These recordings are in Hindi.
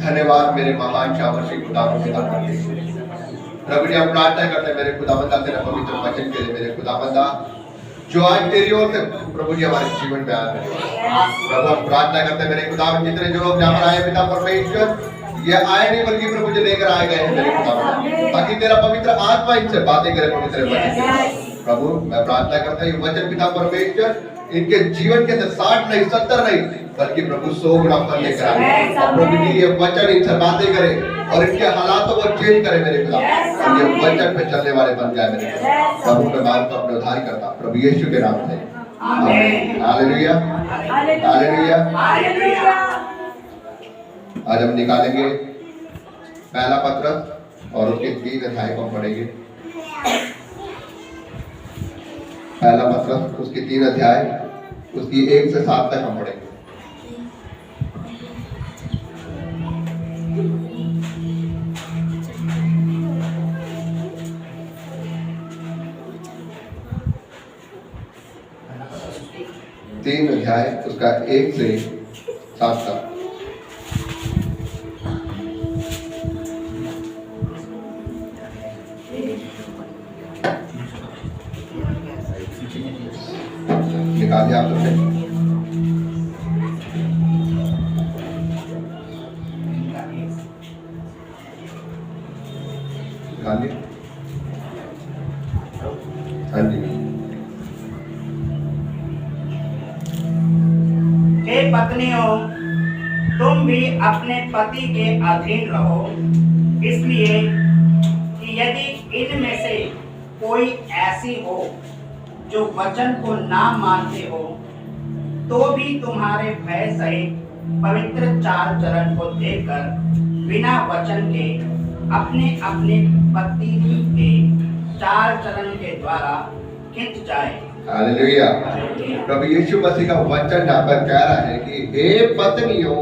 धन्यवाद मेरे महान शामर्षी खुदावंद पिता प्रभु जी, हम प्रार्थना करते हैं मेरे खुदावंदा तेरे पवित्र वचन के लिए। मेरे खुदावंदा जो आज तेरी ओर से प्रभु जी हमारे जीवन में आ रहे हैं, प्रभु हम प्रार्थना करते हैं मेरे खुदावंद जितने जो लोग यहाँ पर आए पिता परमेश्वर, ये आए नहीं बल्कि प्रभु जी लेकर आए गए हैं मेरे खुदावंद, ताकि तेरा पवित्र आत्मा इनसे बातें करे पवित्र वचन। प्रभु मैं प्रार्थना करता हूँ वचन पिता परमेश्वर इनके जीवन के अंदर 60 नहीं 70 नहीं बल्कि प्रभु 100 गुना फल लेकर आए। प्रभु जी ये वचन इनसे बातें करे और इनके हालातों को चेंज करे मेरे पिता, और ये वचन पे चलने वाले बन जाए मेरे पिता। प्रभु मैं मांग को अपने उद्धार करता प्रभु यीशु के नाम से, आमीन। Hallelujah hallelujah. आज हम निकालेंगे पहला पत्रस और उसके 3 अध्याय को पढ़ेंगे। पहला पत्रस उसकी 3 अध्याय उसकी 1 से 7 तक हम पढ़ेंगे। तीन अध्याय उसका 1 से 7 तक। निकालिए आप लोग निकालिए। हाँ जी। हे पत्नियों, तुम भी अपने पति के अधीन रहो, इसलिए कि यदि इनमें से कोई ऐसी हो जो वचन को ना मानते हो, तो भी तुम्हारे भय सहित पवित्र चाल चलन को देखकर बिना वचन के अपने अपने पति के चाल चलन के द्वारा खिंच जाए। हालेलुया। प्रभु यीशु मसीह का वचन यहाँ पर कह रहा है कि हे पत्नियों,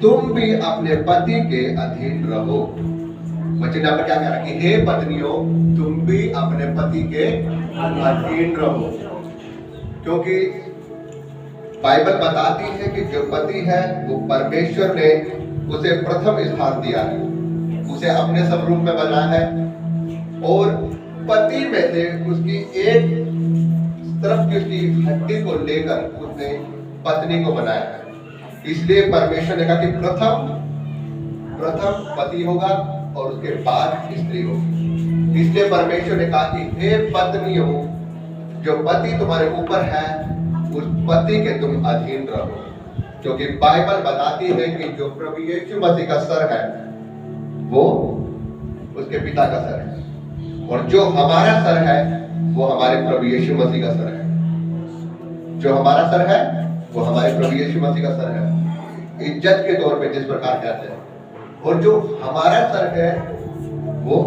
तुम भी अपने पति के अधीन रहो। वचन यहाँ पर क्या कह रहा है कि हे पत्नियों, तुम भी अपने पति के अधीन रहो, क्योंकि बाइबल बताती है कि जो पति है वो परमेश्वर ने उसे प्रथम स्थान दिया है, उसे अपने स्वरूप में बनाया है, और पति में से उसकी एक तरफ की उसकी हड्डी को लेकर उसने पत्नी को बनाया है। इसलिए परमेश्वर ने कहा कि प्रथम पति होगा और उसके बाद स्त्री होगी। इसलिए परमेश्वर ने कहा कि हे पत्नियों, जो पति तुम्हारे ऊपर है उस पति के तुम अधीन रहो, क्योंकि बाइबल बताती है कि जो प्रभु यीशु मसीह का सर है वो उसके पिता का सर है, और जो हमारा सर है वो हमारे प्रभु यीशु मसीह का सर है। जो हमारा सर है वो हमारे प्रभु यीशु मसीह का सर है, इज्जत के तौर पे जिस प्रकार कहते हैं। और जो हमारा सर है वो,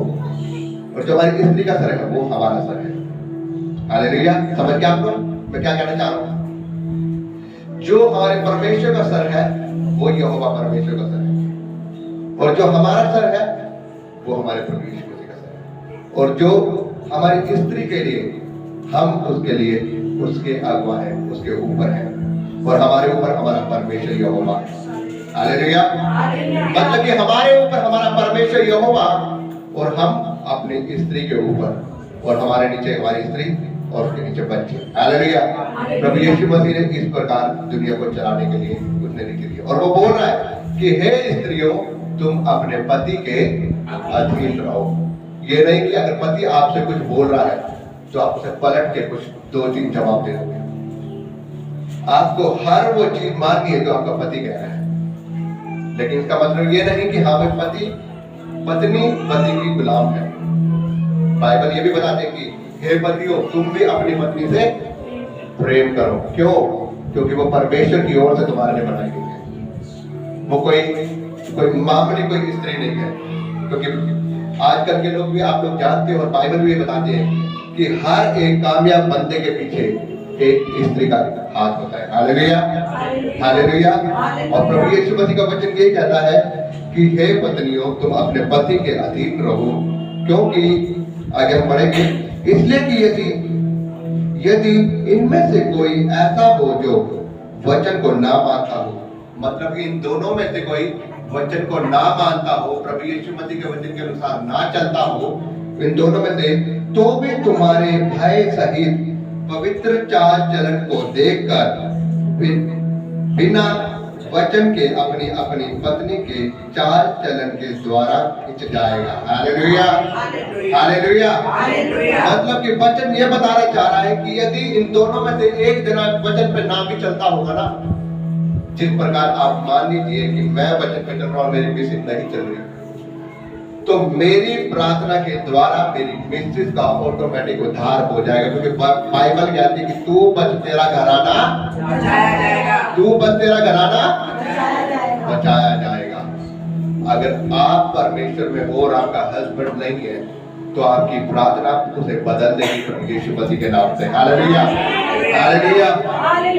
और जो हमारी स्त्री का सर है वो हमारा सर है। हालेलुया। समझ गया आपको मैं क्या कहना चाह रहा हूं? जो हमारे परमेश्वर का सर है वो यहोवा परमेश्वर का सर है, और जो हमारा सर है वो हमारे प्रभु यीशु मसीह का सर है। और जो हमारी स्त्री के लिए, हम उसके लिए उसके अगुआ है, उसके ऊपर है, और हमारे ऊपर हमारा परमेश्वर यहोवा। हालेलुया। मतलब कि हमारे ऊपर हमारा परमेश्वर यहोवा, और हम अपनी स्त्री के ऊपर, और हमारे नीचे हमारी स्त्री और उसके नीचे बच्चे। हालेलुया। प्रभु यीशु मसीह ने इस प्रकार दुनिया को चलाने के लिए उसने नीचे दिया, और वो बोल रहा है कि हे स्त्रियों, तुम अपने पति के अधीन रहो। ये नहीं कि अगर पति आपसे कुछ बोल रहा है तो आप उसे पलट के कुछ 2-3 जवाब दे दोगे। आपको हर वो चीज माननी है जो आपका पति कह रहा है, लेकिन इसका मतलब ये नहीं कि हाँ पत्नी पति की गुलाम है। बाइबल ये भी बताते हैं कि हे पतियों, तुम भी अपनी पत्नी से प्रेम करो। क्यों? क्योंकि वो परमेश्वर की ओर से तुम्हारे लिए बनाई गई है। वो कोई मामूली कोई स्त्री नहीं है, क्योंकि आजकल के लोग भी, आप लोग जानते हैं और बाइबल भी बताते हैं कि हर एक कामयाब बंदे के पीछे एक स्त्री का हाथ होता है। Hallelujah hallelujah. और प्रभु यीशु मसीह का वचन यही कहता है कि हे पत्नियों, तुम अपने पति के अधीन रहो, क्योंकि आगे हम पढ़ेंगे, इसलिए कि यदि इनमें से कोई ऐसा हो जो वचन को ना मानता हो, मतलब कि इन दोनों में से कोई वचन को ना मानता हो, प्रभु यीशु मसीह के वचन के अनुसार ना चलता हो, इन दोनों में से, तो भी तुम्हारे भय सहित पवित्र चाल चलन को देखकर बिना वचन के अपनी अपनी पत्नी के चाल चलन के द्वारा खिंच जाएगा। Hallelujah, hallelujah. मतलब कि वचन ये बताना चाह रहा है कि यदि इन दोनों में से एक जना वचन पे ना भी चलता होगा ना, जिस प्रकार आप मान लीजिए कि मैं वचन पे चल रहा हूं, मेरी मिसेज नहीं चल रही, तो मेरी प्रार्थना के द्वारा मेरी मिसेज का ऑटोमेटिक उद्धार हो जाएगा, क्योंकि बाइबल कहती है कि तू बच तेरा घराना बचाया जाएगा, तू बच तेरा घराना बचाया जाएगा। अगर आप परमेश्वर में हो और आपका हस्बैंड नहीं है, तो आपकी प्रार्थना उसे बदल देगी प्रभु यीशु मसीह के नाम से। Hallelujah, hallelujah.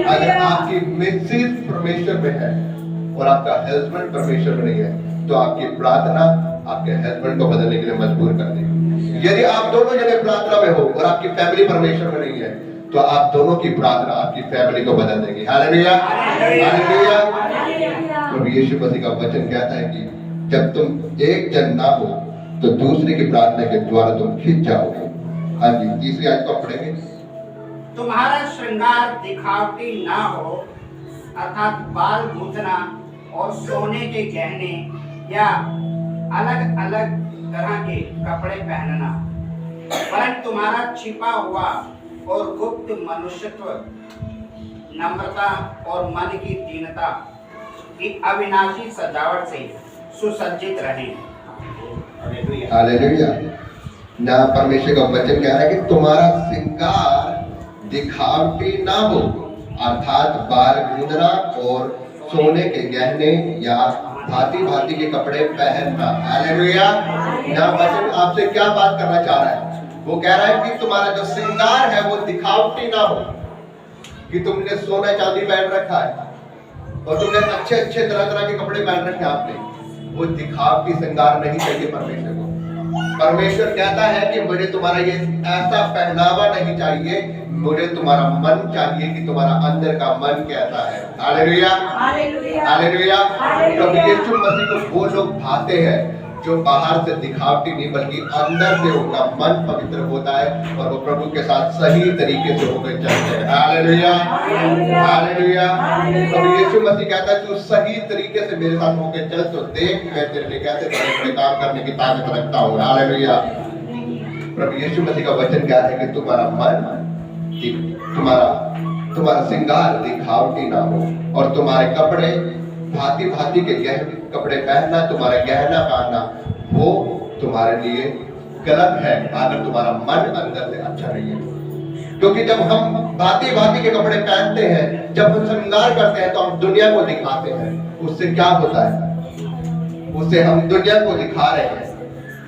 अगर आपकी मिसेज परमेश्वर में है और आपका हस्बैंड परमेश्वर में नहीं है, तो आपकी प्रार्थना आपके हस्बैंड को बदलने के लिए मजबूर कर देगी। यदि आप दोनों जने प्रार्थना में हो और आपकी फैमिली परमेश्वर में नहीं है, तो आप दोनों की प्रार्थना आपकी फैमिली को बदल देगी। Hallelujah, hallelujah. प्रभु यीशु मसीह का वचन कहता है कि जब तुम एक जन ना हो, तो दूसरे की प्रार्थना के द्वारा तुम खिंच जाओगे। हाँ जी, तीसरी आयत को पढ़ेंगे। तुम्हारा श्रृंगार दिखावटी ना हो, अर्थात बाल गूंथना और सोने के गहने या अलग अलग तरह के कपड़े पहनना, वरन तुम्हारा छिपा हुआ और गुप्त मनुष्यत्व, नम्रता और मन की दीनता की अविनाशी सजावट से सुसज्जित रहे। हालेलुया। ना परमेश्वर का वचन कह रहा है कि तुम्हारा श्रृंगार दिखावटी ना हो, अर्थात बाल गूंथना और सोने के गहने या भांति भांति के कपड़े पहनना। हालेलुया। ना वचन आपसे क्या बात करना चाह रहा है? वो कह रहा है कि तुम्हारा जो श्रृंगार है वो दिखावटी ना हो, कि तुमने सोना चांदी पहन रखा है और तुमने अच्छे अच्छे तरह तरह के कपड़े पहन रखे हैं आपने, वो दिखावटी श्रृंगार नहीं चाहिए परमेश्वर को। परमेश्वर कहता है कि मुझे तुम्हारा ये ऐसा पहनावा नहीं चाहिए, मुझे तुम्हारा मन चाहिए कि तुम्हारा अंदर का मन कैसा है। Hallelujah, hallelujah. प्रभु यीशु मसीह को वो लोग भाते हैं जो बाहर से दिखावटी नहीं, बल्कि अंदर से उनका मन पवित्र होता है और वो प्रभु के साथ सही तरीके से होकर चलते हैं। Hallelujah, hallelujah. प्रभु यीशु मसीह कहता है तू सही तरीके से मेरे साथ होकर चल, तो देख मैं तेरे लिए कैसे बड़े बड़े काम करने की ताकत रखता हूँ। हालेलुया। प्रभु यीशु मसीह का वचन क्या है कि तुम्हारा मन, तुम्हारा श्रृंगार दिखावटी ना हो और तुम्हारे कपड़े भांति भांति के गहने कपड़े पहनना, तुम्हारा गहना पहनना, वो तुम्हारे लिए गलत है अगर तुम्हारा मन अंदर से अच्छा नहीं है। क्योंकि जब हम भांति भांति के कपड़े पहनते हैं, जब हम श्रृंगार करते हैं, तो हम दुनिया को दिखाते हैं। उससे क्या होता है? उससे हम दुनिया को दिखा रहे हैं।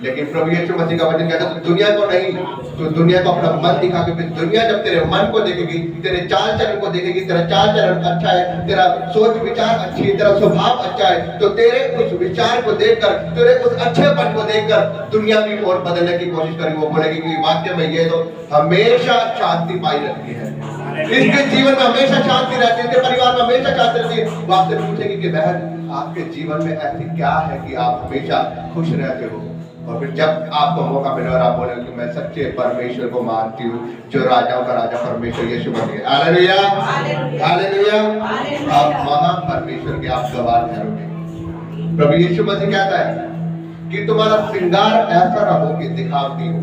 लेकिन प्रभु यीशु मसीह का वचन कहता है तो दुनिया को नहीं, तो दुनिया को अपना मन दिखा के, फिर दुनिया जब तेरे मन को देखेगी, तेरे चाल चलन को देखेगी, तेरा चाल चलन अच्छा है, तेरा सोच विचार अच्छी है, तेरा स्वभाव अच्छा है, तो तेरे उस विचार को देखकर, तेरे उस अच्छेपन को देखकर दुनिया भी और बदलने की कोशिश करेगी। वो बोलेगी कि वाकई में ये तो हमेशा शांति पाई रहती है, इसके जीवन में हमेशा शांति रहती है, इसके परिवार में हमेशा शांति रहती है। वो आपसे पूछेगी कि बहन आपके जीवन में ऐसी क्या है कि आप हमेशा खुश रहते हो? और फिर जब आपको मौका मिले और आप बोले कि मैं सच्चे परमेश्वर को मानती हूँ, जो राजाओं का राजा परमेश्वर यीशु मसीह। Hallelujah, hallelujah. आप महान परमेश्वर के आप गवाह ठहरोगे। प्रभु यीशु मसीह कहता है कि तुम्हारा श्रृंगार ऐसा ना हो कि दिखावटी हो,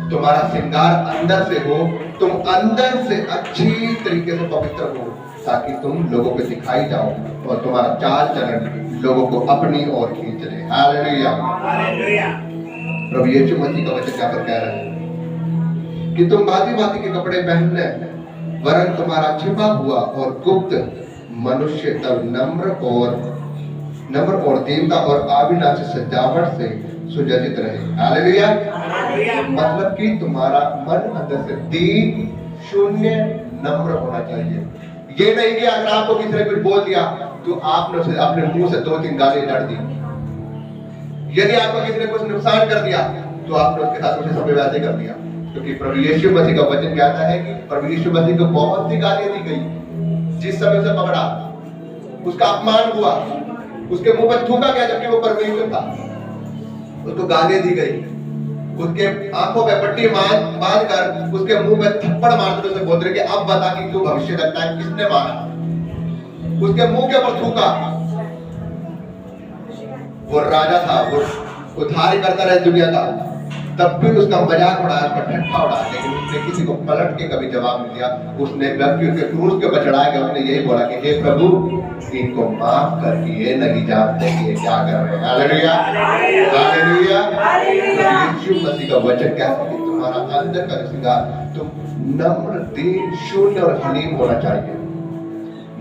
तुम्हारा श्रृंगार अंदर से हो, तुम अंदर से अच्छी तरीके से पवित्र हो, ताकि तुम लोगों को दिखाई जाओ और तुम्हारा चाल चलन लोगों को अपनी ओर खींच ले। Hallelujah, hallelujah. प्रभु यीशु मसीह का वचन क्या कह रहा है कि तुम भांति भांति के कपड़े पहन ले, वरन तुम्हारा छिपा हुआ और गुप्त मनुष्य तब नम्र और दीनता और अविनाशी सजावट से सुसज्जित रहे। हालेलुया। मतलब कि तुम्हारा मन अंदर से दीन, शून्य, नम्र होना चाहिए। ये नहीं कि अगर आपको किसी ने कुछ बोल दिया तो आपने उसे अपने मुंह से 2-3 गाली लड़ दी। यदि आपको किसी ने कुछ नुकसान कर दिया तो आपने उसके साथ उसे सब वैसे कर दिया। क्योंकि प्रभु यीशु मसीह का वचन कहता है कि प्रभु यीशु मसीह को बहुत सी गालियां दी गई। जिस समय उसे पकड़ा, उसका अपमान हुआ, उसके मुंह पर थूका गया जबकि वो परमेश्वर था। उसको गाली दी गई, उसके आंखों पे पट्टी बांध कर उसके मुंह में थप्पड़ मारते उसे बोल रहे कि अब बता कि तू भविष्य देखता है, किसने मारा? उसके मुंह के ऊपर थूका। वो राजा था, वो उद्धार करता रहे दुनिया का, तब भी उसका मजाक उड़ाया, उसका ठट्ठा उड़ाया, लेकिन उसने किसी को पलट के कभी जवाब नहीं दिया। उसने व्यक्ति के क्रूस के ऊपर चढ़ा के उसने यही बोला कि हे प्रभु, इनको माफ कर, ये नहीं जानते कि ये क्या कर रहे हैं। Hallelujah, hallelujah, hallelujah. यीशु मसीह का वचन कहता है कि तुम्हारा अंदर का श्रृंगार तुम नम्र, दीन, शून्य और हलीम होना चाहिए।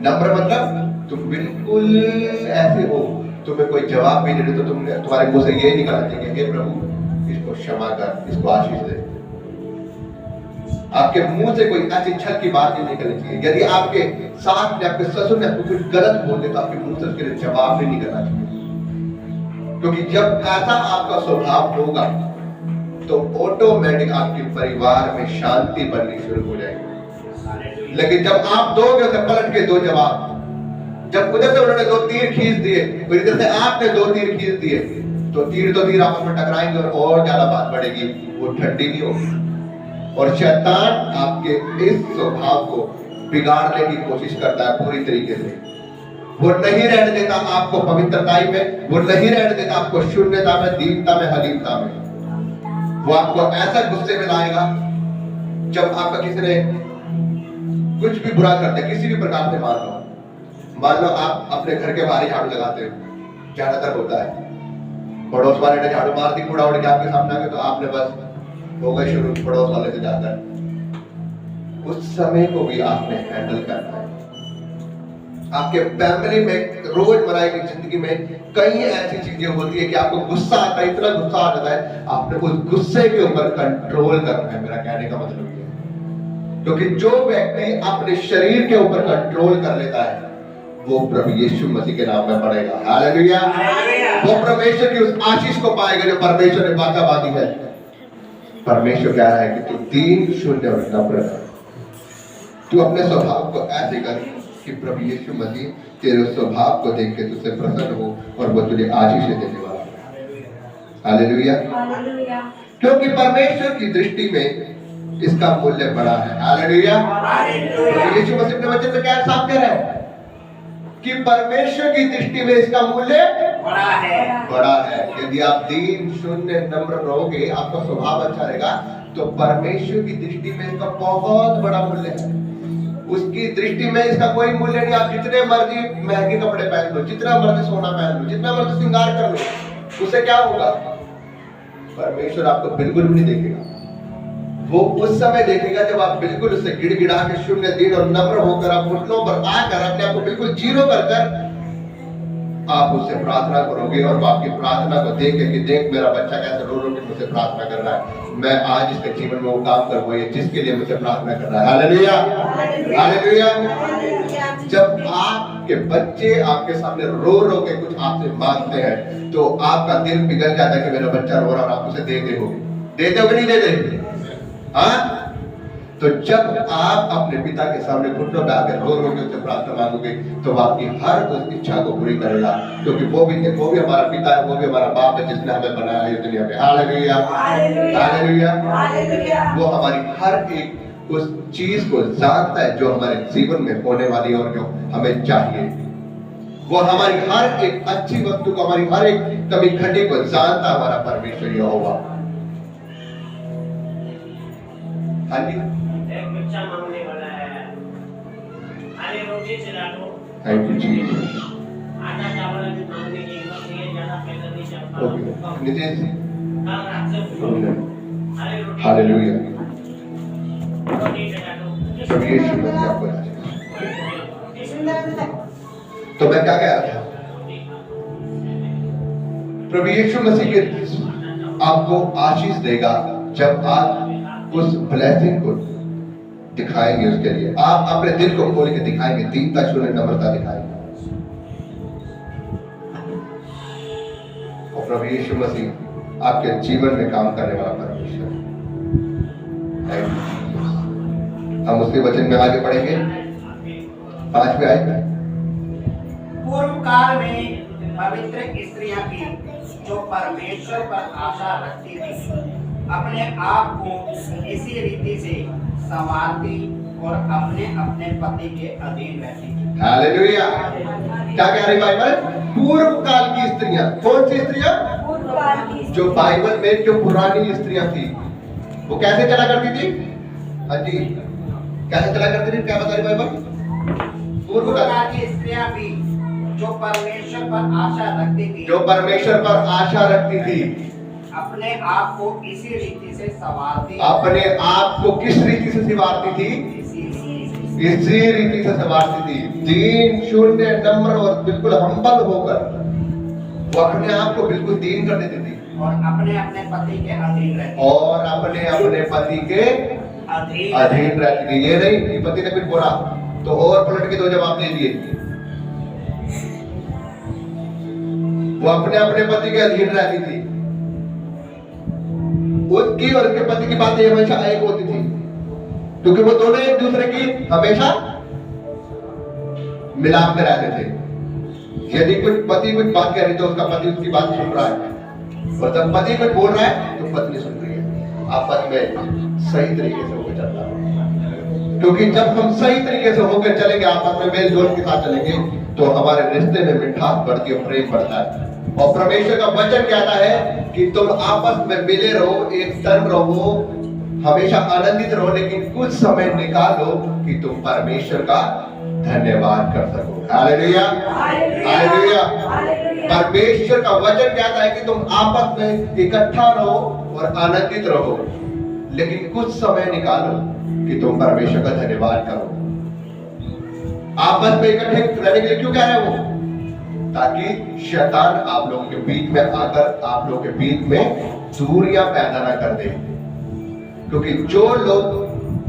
नम्र मतलब तुम बिल्कुल ऐसे हो, तुम्हें कोई जवाब भी दे तो तुम्हारे मुंह से ये निकलना चाहिए, हे प्रभु इसको क्षमा कर, इसको आशीष दे। आपके मुंह से कोई ऐसी छल की बात नहीं निकलनी चाहिए। यदि आपके साथ में आपके ससुर ने आपको कुछ गलत बोल दिया तो आपके मुंह से उसके लिए जवाब भी नहीं करना चाहिए, क्योंकि जब ऐसा आपका स्वभाव होगा तो ऑटोमेटिक आपके परिवार में शांति बननी शुरू हो जाएगी। लेकिन जब आप दोगे उसे पलट के दो जवाब, जब उधर से उन्होंने 2 तीर खींच दिए और इधर से आपने 2 तीर खींच दिए, तो तीर आपस में टकराएंगे और ज्यादा बात बढ़ेगी, वो ठंडी नहीं होगी। और शैतान आपके इस स्वभाव को बिगाड़ने की कोशिश करता है पूरी तरीके से। वो नहीं रहने देता आपको पवित्रताई में, वो नहीं रहने देता आपको शून्यता में, दीनता में, हलीमता में। वो आपको ऐसा गुस्से में लाएगा जब आपका किसी ने कुछ भी बुरा कर दे, किसी भी प्रकार से मान लो आप अपने घर के बाहर झाड़ू लगाते हो, ज्यादातर होता है, पड़ोस वाले ने झाड़ू मार दी, कूड़ा उड़ के आपके सामने आ गया, तो आपने बस हो गए शुरू पड़ोस वाले से जाकर। उस समय को भी आपने हैंडल करना है। आपके फैमिली में रोजमर्रा की जिंदगी में कई ऐसी चीजें होती है कि आपको गुस्सा आता है, इतना गुस्सा आ जाता है, आपने उस गुस्से के ऊपर कंट्रोल करना है। मेरा कहने का मतलब ये है, क्योंकि जो व्यक्ति अपने शरीर के ऊपर कंट्रोल कर लेता है वो प्रभु यीशु मसीह के नाम में पड़ेगा। हालेलुया, वो परमेश्वर की उस आशीष को पाएगा जो परमेश्वर ने वाचा बांधी है। परमेश्वर कह रहा है कि तू दीन, शून्य और नम्र है। तू अपने स्वभाव को ऐसे कर कि प्रभु यीशु मसीह तेरे स्वभाव को देख के तुझसे प्रसन्न हो और वो तुझे आशीष देने वाला है। हालेलुया, क्योंकि परमेश्वर की दृष्टि में इसका मूल्य बड़ा है। हालेलुया, यीशु मसीह अपने वचन में क्या साफ कह रहा है कि परमेश्वर की दृष्टि में इसका मूल्य बड़ा है। यदि आप दीन, शून्य, नम्र रहोगे, आपका स्वभाव अच्छा रहेगा, तो परमेश्वर की दृष्टि में इसका बहुत बड़ा मूल्य है। उसकी दृष्टि में इसका कोई मूल्य नहीं। आप जितने मर्जी महंगे कपड़े पहन लो, जितना मर्जी सोना पहन लो, जितना मर्जी श्रृंगार कर लो, उससे क्या होगा? परमेश्वर आपको बिल्कुल भी नहीं देखेगा। वो उस समय देखेगा जब आप बिल्कुल उससे गिड़गिड़ा के शून्य, दीन और नम्र होकर आप घुटनों पर आकर अपने आप को बिल्कुल जीरो कर आप उससे प्रार्थना करोगे, और वो आपकी प्रार्थना को देख के कि देख मेरा बच्चा कैसे रो रो के मुझसे प्रार्थना कर रहा है, मैं आज इसके जीवन में वो काम करूंगा ये जिसके लिए मुझसे प्रार्थना कर रहा है। Hallelujah, hallelujah. जब आपके बच्चे आपके सामने रो रो के कुछ आपसे मांगते हैं तो आपका दिल पिघल जाता है कि मेरा बच्चा रो रहा है, आप उसे देते हो कि नहीं देते? हाँ, तो जब आप अपने पिता के सामने घुटनों पे आकर रो रो के उससे प्रार्थना मांगोगे तो वो हर उस इच्छा को पूरी करेगा, क्योंकि वो भी हमारा पिता है, वो भी हमारा बाप है जिसने हमें बनाया है दुनिया में। Hallelujah, hallelujah. वो हमारी हर एक उस चीज को जानता है जो हमारे जीवन में होने वाली और जो हमें चाहिए। वो हमारी हर एक अच्छी वस्तु को, हमारी हर एक कमी घटी को जानता हमारा परमेश्वर यहोवा। हाँ जी, एक बच्चा मांगने वाला है, अरे रोटी चला दो। थैंक यू जी। आटा चावल भी मांगने की हिम्मत नहीं है, ज्यादा पैसा नहीं चल पा। नितेश जी, कल रात से अरे रोटी, हालेलुया, रोटी चला दो। प्रभु यीशु मसीह आपको तो मैं क्या कह रहा था? प्रभु यीशु मसीह के आपको आशीष देगा जब आप उस ब्लेसिंग को दिखाएंगे। उसके लिए आप अपने दिल को खोल के दिखाएंगे, दीनता, शून्य, नम्रता दिखाएंगे, और प्रभु यीशु मसीह आपके जीवन में काम करने वाला परमेश्वर। हम उसके वचन में आगे बढ़ेंगे। 5 पे आएंगे। पूर्व काल में पवित्र स्त्रियां भी जो परमेश्वर पर आशा रखती थी अपने आप को इसी रीति से संवारती और अपने अपने पति के अधीन रहती थी। हालेलुया। क्या कह रही बाइबल? पूर्व काल की स्त्रियां। कौन सी स्त्रियां? जो बाइबल में जो पुरानी स्त्रियां थी वो कैसे चला करती थी? हाँ जी, कैसे चला करती थी? क्या बता रही बाइबल? पूर्व काल की स्त्रियां भी जो परमेश्वर पर आशा रखती थी जो परमेश्वर पर आशा रखती थी अपने आप को इसी रीति से संवारती अपने आप को किस रीति से संवारती थी? इसी रीति से संवारती थी। दीन, शून्य, नम्र और बिल्कुल हम्बल होकर वो अपने आप को बिल्कुल दीन कर देती थी और अपने अपने पति के अधीन रहती और अपने अपने पति के अधीन रहती थी। ये नहीं कि पति ने कुछ बोला तो और पलट के दो जवाब दे दिए। वो अपने अपने पति के अधीन रहती थी। उसकी और उसके पति की बातें हमेशा एक होती थी क्योंकि वो दोनों एक दूसरे की हमेशा मिलाप में रहते थे। यदि कुछ पति कुछ बात कह रही तो उसका पति उसकी बात सुन रहा है और जब पति कुछ बोल रहा है तो पत्नी सुन रही है। आपस में सही तरीके से होकर चलता है क्योंकि जब हम सही तरीके से होकर चलेंगे, आपस में मेल जोल के साथ चलेंगे तो हमारे रिश्ते में मिठास बढ़ती है, प्रेम बढ़ता है। और परमेश्वर का वचन कहता है कि तुम आपस में मिले रहो, एक तन रहो, हमेशा आनंदित रहो, लेकिन कुछ समय निकालो कि तुम परमेश्वर का धन्यवाद कर सको। Hallelujah, hallelujah. परमेश्वर का वचन कहता है कि तुम आपस में इकट्ठा रहो और आनंदित रहो, लेकिन कुछ समय निकालो कि तुम परमेश्वर का धन्यवाद करो। आपस में इकट्ठे रहने के लिए क्यों कह रहे हैं वो? ताकि शैतान आप लोगों के बीच में आकर आप लोगों के बीच में दूरियां पैदा ना कर दे। क्योंकि जो लोग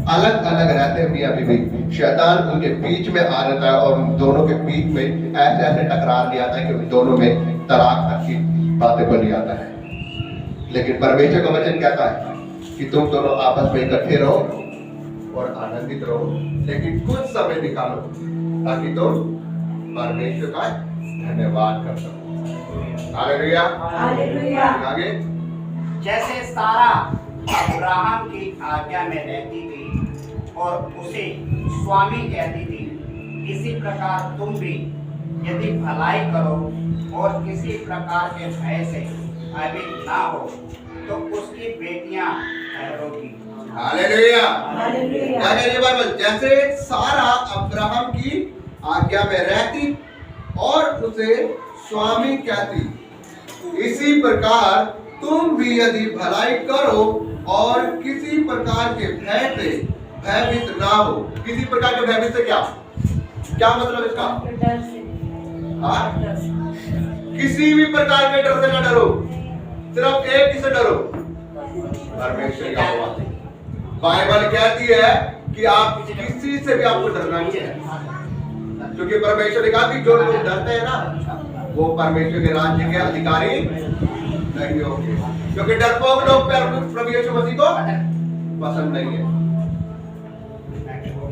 अलग अलग रहते हैं मियां बीवी, शैतान उनके बीच में आ जाता है और उन दोनों के बीच में ऐसे ऐसे टकरार ले आता है कि उन दोनों में तलाक तक की बातें को ले आता है। लेकिन परमेश्वर का वचन कहता है कि तुम दोनों आपस में इकट्ठे रहो और आनंदित रहो, लेकिन कुछ समय निकालो ताकि तुम परमेश्वर का धन्यवाद कर सको। Hallelujah, hallelujah. आगे जैसे सारा अब्राहम की आज्ञा में रहती थी और उसे स्वामी कहती थी, इसी प्रकार तुम भी यदि भलाई करो और किसी प्रकार के भय से भयभीत ना हो तो उसकी बेटियां ठहरोगी। Hallelujah, hallelujah. क्या कह रही है बाइबल? जैसे सारा अब्राहम की आज्ञा में रहती और उसे स्वामी कहती, इसी प्रकार तुम भी यदि भलाई करो और किसी प्रकार के भय से भयभीत ना हो। किसी प्रकार के भयभीत से क्या क्या मतलब इसका? हाँ, किसी भी प्रकार के डर से ना डरो, सिर्फ एक ही से डरो, परमेश्वर का हुआ। बाइबल कहती है कि आप किसी से भी आपको डरना नहीं है, क्योंकि परमेश्वर ने कहा कि जो लोग डरते हैं ना वो परमेश्वर के राज्य के अधिकारी नहीं होंगे। क्योंकि डरपोक लोग प्रभु यीशु मसीह को पसंद नहीं है।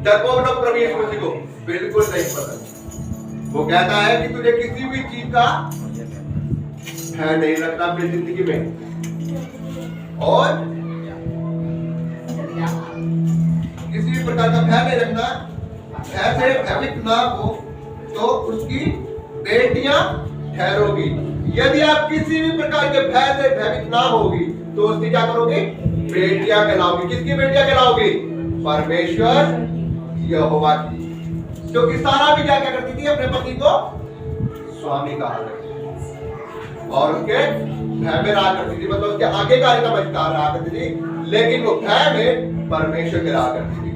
डरपोक लोग प्रभु यीशु मसीह को बिल्कुल नहीं पसंद। वो कहता है कि तुझे किसी भी चीज का भय नहीं रखना अपनी जिंदगी में और किसी भी प्रकार का भय नहीं रखना। ऐसे भयभीत ना हो तो उसकी बेटियां ठहरोगी। यदि आप किसी भी प्रकार के भय से भयभीत ना होगी तो उसकी क्या करोगे? बेटियां कहलाओगी। किसकी बेटियां कहलाओगी? परमेश्वर यहोवा की। क्योंकि सारा भी क्या क्या करती थी? अपने पति को स्वामी कहा करती थी और उसके भय में रहा करती थी, मतलब उसके आगे कार्य का बहिष्कार रहा करती थी, लेकिन वो भय में परमेश्वर के रहा करती थी।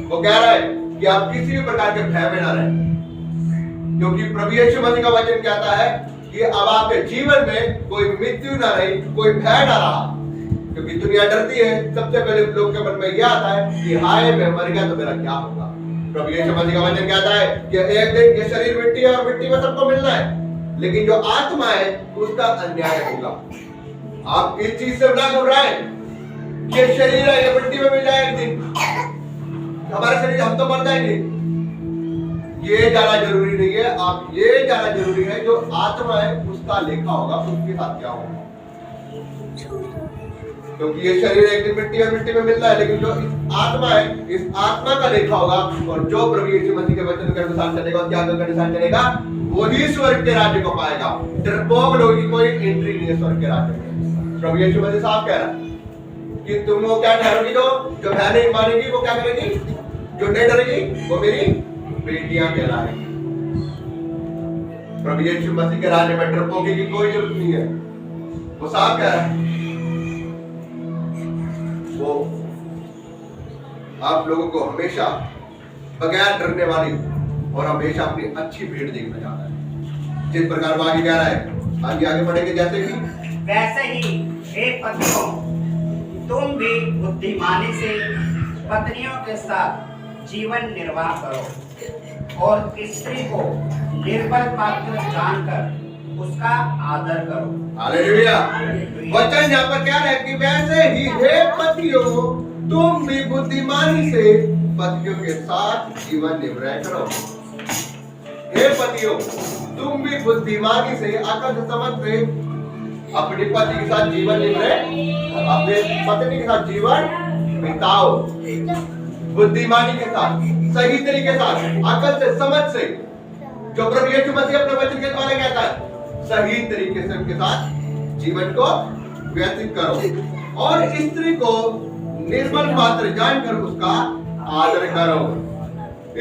वो कह रहा है कि आप किसी भी प्रकार के भय में ना रहें, क्योंकि प्रभु यीशु मसीह का वचन कहता है कि अब आपके जीवन में कोई मृत्यु ना रही, कोई भय ना रहा। क्योंकि दुनिया डरती है, सबसे पहले लोग के मन में यह आता है कि हाय मैं मर गया तो मेरा क्या होगा। प्रभु यीशु मसीह का वचन कहता है कि एक दिन ये शरीर मिट्टी है और मिट्टी में सबको मिलना है, लेकिन जो आत्मा है उसका अन्याय होगा। आप इस चीज से ना घबराएं, ये शरीर है, ये मिट्टी में मिल जाए एक दिन, हमारे शरीर हम तो मर जाएंगे, ये जाना जरूरी नहीं है, आप ये जाना जरूरी है जो आत्मा है उसका लेखा होगा उसके साथ क्या होगा। क्योंकि ये शरीर एक दिन मिट्टी और मिट्टी में मिलता है, लेकिन जो इस आत्मा है इस आत्मा का लेखा होगा। और जो प्रभु यीशु मसीह के वचन के अनुसार चलेगा और त्याग के अनुसार चलेगा वही स्वर्ग के राज्य को पाएगा। डरपोक लोगों की कोई एंट्री नहीं है स्वर्ग के राज्य में। प्रभु यीशु मसीह साहब कह रहा है कि तुम वो क्या ठहरोगी, जो बहनें नहीं मानेगी वो क्या करेगी, जो नहीं डरेगी वो मेरी बेटियां कहलाएंगी। प्रभु यीशु मसीह के राज्य में डरपोकी की कोई जरूरत नहीं है। वो साहब कह रहा है वो आप लोगों को हमेशा बगैर डरने वाली और हमेशा अपनी अच्छी भेंट देखना चाहता है। जिस प्रकार वो आगे कह रहा है, आगे बढ़ेंगे जैसे कि वैसे ही हे पतियों तुम भी बुद्धिमानी से पत्नियों के साथ जीवन निर्वाह करो और स्त्री को निर्बल पात्र जानकर उसका आदर करो। हालेलुया। वचन यहाँ पर क्या है कि वैसे ही हे पतियों तुम भी बुद्धिमानी से पतियों के साथ जीवन निर्वाह करो। हे पतियों तुम भी बुद्धिमानी से अकल समझ से अपने पति के साथ जीवन निर्वाह, अपने पत्नी के साथ जीवन बिताओ। बुद्धिमानी के साथ, सही तरीके से, अकल से, समझ से, जो प्रभु यीशु मसीह अपने वचन के द्वारा कहता है, सही तरीके से उनके साथ जीवन को व्यतीत करो और स्त्री को निर्बल पात्र जानकर उसका आदर करो।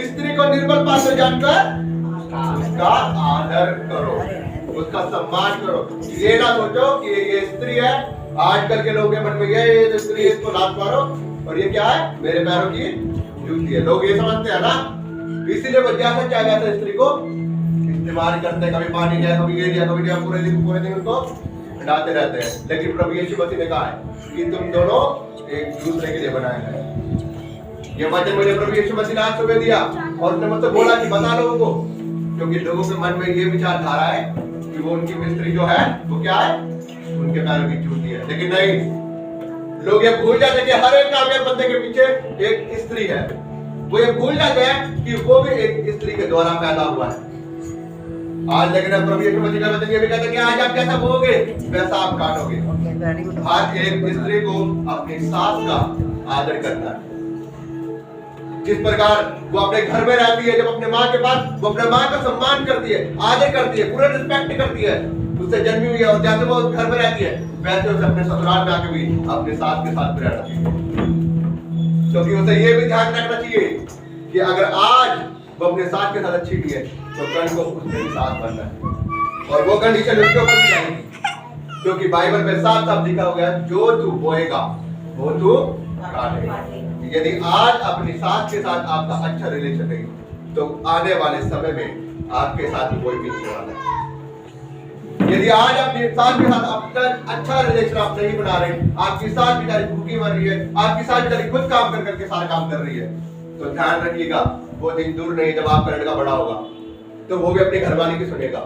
स्त्री को निर्बल पात्र जानकर उसका आदर करो, उसका सम्मान करो। ये ना सोचो कि ये स्त्री है, आजकल के लोगों के मन में ये स्त्री है इसको लात मारो और ये क्या है मेरे पैरों की जूती है। लोग ये समझते हैं ना, इसीलिए वो जैसा चाहेगा तो स्त्री को इस्तेमाल करते हैं, कभी पानी दिया, कभी ये दिया, कभी दिया, पूरे दिन उनको हटाते रहते हैं। लेकिन प्रभु यीशु मसीह ने कहा है कि तुम दोनों एक दूसरे के लिए बनाए हैं। ये वचन मुझे प्रभु यीशु मसीह ने आज सुबह दिया और उसने मुझसे बोला कि बता लोगों को, क्योंकि लोगों के मन में ये विचारधारा है कि वो उनकी मिस्त्री जो है वो क्या है, उनके पैरों की जूती है। लेकिन नहीं, लोग ये भूल जाते हैं कि हर एक कामयाब बंदे के पीछे एक स्त्री है। वो ये भूल जाते हैं कि वो भी एक स्त्री के द्वारा पैदा हुआ है। आज लेकिन प्रभु यीशु मसीह का वचन ये भी कहता है कि आज आप जैसा बोओगे वैसा आप काटोगे। हर एक स्त्री को अपनी सास का आदर करना है। जिस प्रकार वो अपने घर में रहती है, जब अपने माँ के पास वो अपने माँ का सम्मान करती है, आदर करती है, पूरा रिस्पेक्ट करती है, उससे जन्मी हुई है और जैसे वो घर में रहती है वैसे उसे अपने ससुराल में आके भी अपने सास के साथ रहना चाहिए। क्योंकि उसे ये भी ध्यान रखना चाहिए कि अगर आज वो अपने सास के साथ अच्छी भी है तो कल को उसमें भी साथ बनना है और वो कंडीशन उसके ऊपर भी जाएगी। क्योंकि बाइबल में साफ साफ लिखा हुआ है, जो तू बोएगा वो तू काटेगा। यदि आज अपनी सास के साथ आपका अच्छा रिलेशन नहीं तो आने वाले समय में आपके साथ कोई भी नहीं वाला है। यदि आज अपनी सास के साथ अपना अच्छा रिलेशन आप नहीं बना रहे, आपकी सास बेचारी भूखी मर रही है, आपकी सास बेचारी खुद काम कर करके सारा काम कर रही है, तो ध्यान रखिएगा वो दिन दूर नहीं जब आपका लड़का बड़ा होगा तो वो भी अपनी घरवाली की सुनेगा।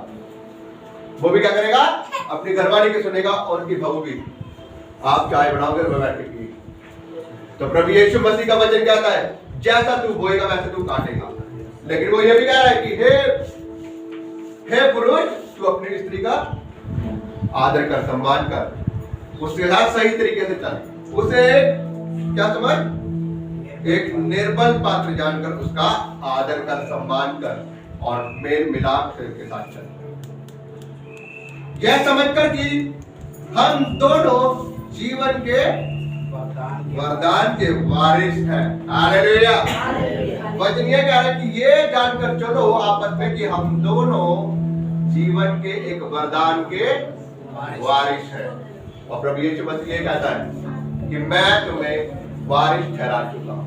वो भी क्या करेगा, अपनी घरवाली की सुनेगा और उनकी बहू भी। आप चाय बनाओगे और बैठ के पिएगी। तो प्रभु यीशु मसीह का वचन कहता है जैसा तू बोएगा वैसे तू काटेगा। लेकिन वो ये भी कह रहा है कि हे पुरुष तू अपनी स्त्री का आदर कर, सम्मान कर, उसके साथ सही तरीके से चल, उसे क्या समझ, एक निर्बल पात्र जानकर उसका आदर कर, सम्मान कर और मेल मिलाप से उसके साथ चल। यह समझकर कि हम दोनों जीवन के वरदान के वारिस हैं। हालेलुया। वचन ये कह रहा है कि ये जानकर चलो आपस में कि हम दोनों जीवन के एक वरदान के वारिस हैं। और प्रभु यीशु मसीह ये कहता है कि मैं तुम्हें वारिस ठहरा चुका हूं,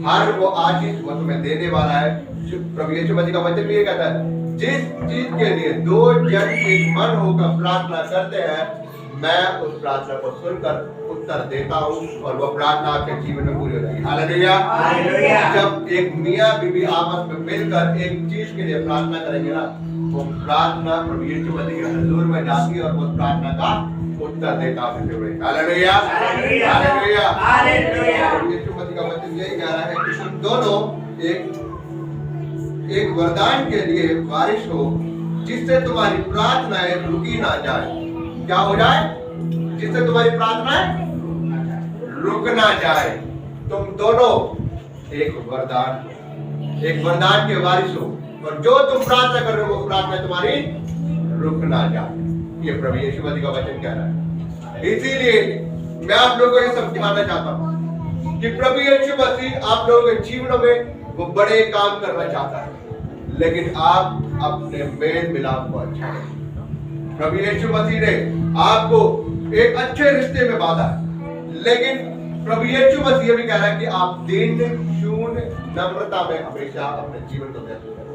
हर वो आशीष वो तुम्हें देने वाला है। प्रभु यीशु मसीह का वचन भी ये कहता है जिस चीज के लिए दो जन एक मन होकर प्रार्थना करते हैं मैं उस प्रार्थना को सुनकर उत्तर देता हूँ और वो प्रार्थना आपके जीवन में पूरी हो जाएगी। हालेलुया। जब एक मियां बीवी आपस में मिलकर एक चीज के लिए प्रार्थना करेंगे ना, वो प्रार्थना प्रभु यीशु मसीह के हुजूर में जाती है और वो प्रार्थना का उत्तर देता है। हालेलुया। हालेलुया। प्रभु यीशु मसीह का वचन यही कह रहा है कि तुम दोनों एक एक वरदान के लिए बारिश हो जिससे तुम्हारी प्रार्थनाएं रुकी ना जाए। क्या हो जाए? जिससे तुम्हारी प्रार्थनाएं रुक ना जाए। तुम दोनों एक वरदान के वारिस हो, और जो तुम प्रार्थना कर रहे हो वो प्रार्थना तुम्हारी रुक ना जाए। ये प्रभु यीशु मसीह का वचन कह रहा है। इसीलिए मैं आप लोगों को ये समझाना चाहता हूं कि प्रभु यीशु मसीह आप लोगों के जीवनों में वो बड़े काम करना चाहता है, लेकिन आप अपने मेल मिलाप को अच्छा करें। प्रभु यीशु मसीह ने आपको एक अच्छे रिश्ते में बांधा है, लेकिन प्रभु यीशु मसीह भी कह रहा है कि आप दीन शून्य नम्रता में हमेशा अपने जीवन को व्यतीत करें।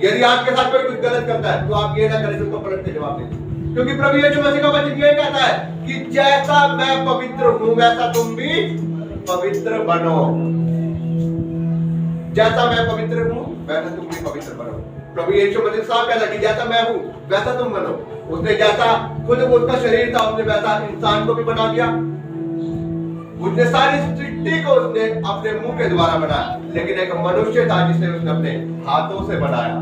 यदि आपके साथ कोई कुछ गलत करता है तो आप ये ना करें उसको पलट के जवाब दें, क्योंकि प्रभु यीशु मसीह का वचन ये कहता है कि जैसा मैं पवित्र हूं वैसा तुम भी पवित्र बनो। जैसा मैं पवित्र हूं वैसा तुम भी पवित्र बनो। प्रभु यीशु मसीह साफ कहता है कि जैसा मैं हूं वैसा तुम बनो। उसने जैसा खुद उसका शरीर था उसने वैसा इंसान को भी बना दिया। उसने सारी सृष्टि को उसने अपने मुंह के द्वारा बनाया, लेकिन एक मनुष्य था जिसे उसने अपने हाथों से बनाया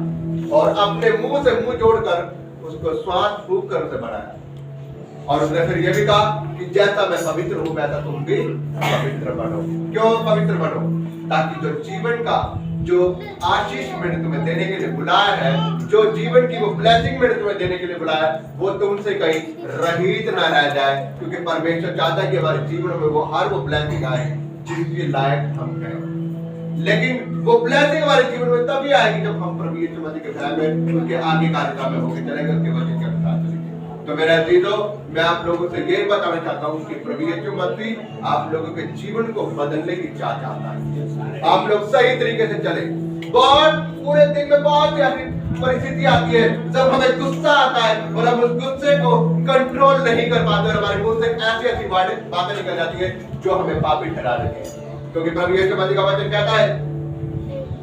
और अपने मुंह से मुंह जोड़कर उसको श्वास फूंक कर उसे बनाया। और उसने फिर यह भी कहा कि जैसा मैं पवित्र हूं वैसा तुम भी पवित्र बनो। क्यों पवित्र बनो? ताकि जो जीवन का जो आशीष मैंने तुम्हें देने के लिए बुलाया है, जो जीवन की वो ब्लेसिंग मैंने तुम्हें देने के लिए बुलाया है, वो तुमसे कहीं रहित ना रह जाए। क्योंकि परमेश्वर चाहता है कि हमारे जीवन में वो हर वो ब्लेसिंग आए जिसके लायक हम हैं। लेकिन वो ब्लेसिंग हमारे जीवन में तभी आएगी जब हम प्रभु यीशु मसीह के प्यार में उनके आगे कार्यक्रम में होकर चलेंगे, उसके वचन के अनुसार चलेंगे। तो मेरे अजीजों, मैं आप लोगों से ये बताना चाहता हूँ कि प्रभु यीशु मसीह आप लोगों के जीवन को बदलने की चाह चाहता है। आप लोग सही तरीके से चले। बहुत पूरे दिन में बहुत ऐसी परिस्थिति आती है जब हमें गुस्सा आता है और हम उस गुस्से को कंट्रोल नहीं कर पाते और हमारे मुंह से ऐसी ऐसी बातें निकल जाती है जो हमें पापी ठहरा देती है। क्योंकि प्रभु यीशु मसीह का वचन कहता है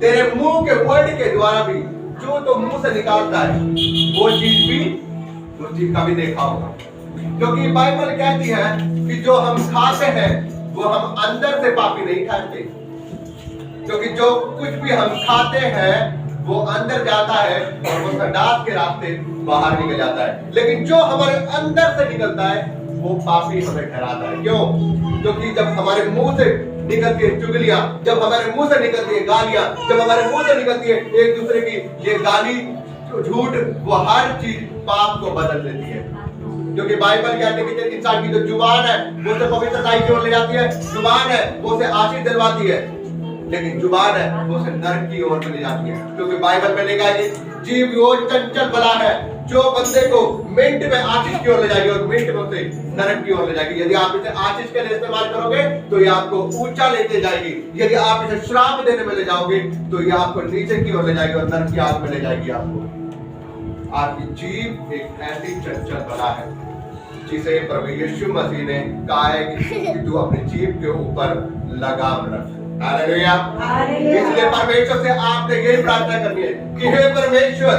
तेरे मुंह के वर्ड के द्वारा भी जो तो मुंह से निकालता है वो चीज का भी देखा होगा। क्योंकि बाइबल कहती है कि जो हम खाते हैं वो हम अंदर से पापी नहीं ठहरते, क्योंकि जो कुछ भी हम खाते हैं वो अंदर जाता है और वो संडास के रास्ते बाहर निकल जाता है। लेकिन जो हमारे अंदर से निकलता है वो पापी हमें ठहराता है। क्यों? क्योंकि जब हमारे मुंह से निकलती है चुगलियां, जब हमारे मुंह से निकलती है गालियां, जब हमारे मुंह से निकलती है एक दूसरे की ये गाली झूठ, वो हर चीज पाप को बदल देती है। क्योंकि बाइबल कहते हैं कि इंसान की जो जुबान है वो उसे पवित्रता की ओर ले जाती है, जुबान है वो उसे आशीष दिलवाती है, लेकिन जुबान है वो उसे नरक की ओर ले जाती है। क्योंकि बाइबल में लिखा है कि जीभ वो चंचल बला है जो बंदे को मिनट में आशीष की ओर ले जाएगी और मिनट में उसे नरक की ओर ले जाएगी। यदि आप इसे आशीष के लिए इस्तेमाल करोगे तो ये आपको ऊंचा लेते जाएगी, यदि आप इसे श्राप देने में ले जाओगे तो ये आपको नीचे की ओर ले जाएगी और नरक की आग में ले जाएगी आपको। आपकी जीभ एक ऐसी चंचल बला है जिसे प्रभु यीशु मसीह ने कहा है कि तू अपनी जीभ के ऊपर लगाम रख। हालेलुया। इसलिए परमेश्वर से आपने यही प्रार्थना करनी है कि हे परमेश्वर,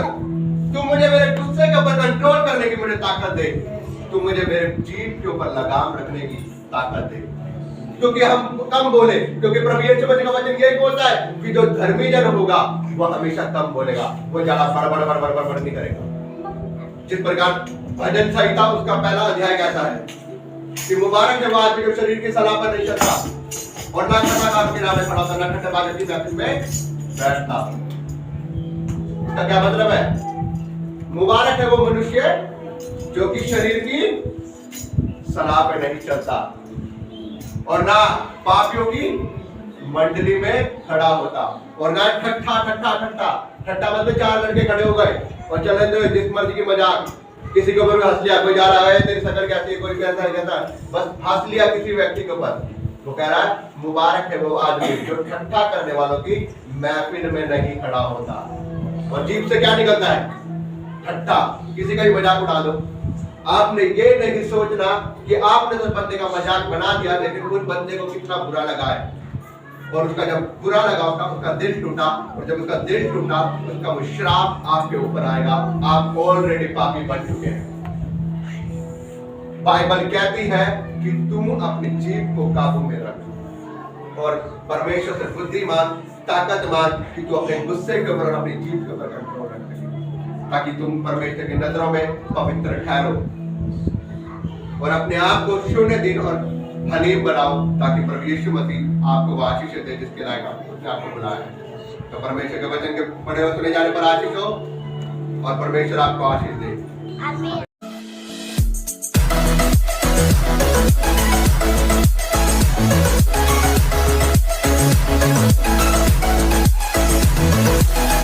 तू मुझे मेरे गुस्से के ऊपर कंट्रोल करने की मुझे ताकत दे, तू मुझे मेरे जीभ के ऊपर लगाम रखने की ताकत दे। क्योंकि हम कम बोले, क्योंकि प्रभु यीशु मसीह का वचन यही बोलता है कि जो धर्मी जन होगा वो हमेशा कम बोलेगा, वो ज्यादा बड़ नहीं करेगा। जिस प्रकार भजन संहिता उसका पहला अध्याय कहता है कि मुबारक है वो आदमी जो शरीर की सलाह पर नहीं चलता और ना खतरनाक के किनारे खड़ा होता, ना ठट्ठेबाजी की महफिल में बैठता। इसका क्या मतलब है? मुबारक है वो मनुष्य जो कि शरीर की सलाह पे नहीं चलता और ना पापियों की मंडली में खड़ा होता और ना ठट्ठा मतलब चार लड़के खड़े हो गए और चले तो जिस मर्जी की मजाक, किसी के ऊपर हंस लिया, कोई जा रहा है तेरी शक्ल कैसी है, कोई कैसा है, बस हंस लिया किसी व्यक्ति के ऊपर। वो कह रहा है मुबारक है वो आदमी जो ठट्ठा करने वालों की महफिल में नहीं खड़ा होता। और जीभ से क्या निकलता है? ठट्ठा, किसी का भी मजाक उड़ा दो। आपने ये नहीं सोचना कि आपने तो बंदे का मजाक बना दिया, लेकिन उस बंदे को कितना बुरा लगा है और उसका जब बुरा लगा उसका दिल टूटा और जब उसका दिल टूटा उसका वो श्राप आपके ऊपर आएगा। आप ऑलरेडी पापी बन चुके हैं। बाइबल कहती है कि तुम अपनी जीभ को काबू में रखो और परमेश्वर से बुद्धिमान ताकतमान कि तू अपने गुस्से के ऊपर और अपनी जीत के ऊपर कंट्रोल रख सके, ताकि तुम परमेश्वर की नजरों में पवित्र ठहरो और अपने आप को शून्य दिन और हनीम बनाओ, ताकि प्रभु यीशु मसीह आपको वो आशीष दे जिसके लायक उसने आपको बुलाया है। तो परमेश्वर के वचन के पढ़े हुए सुने जाने पर आशीष हो और परमेश्वर आपको आशीष दे।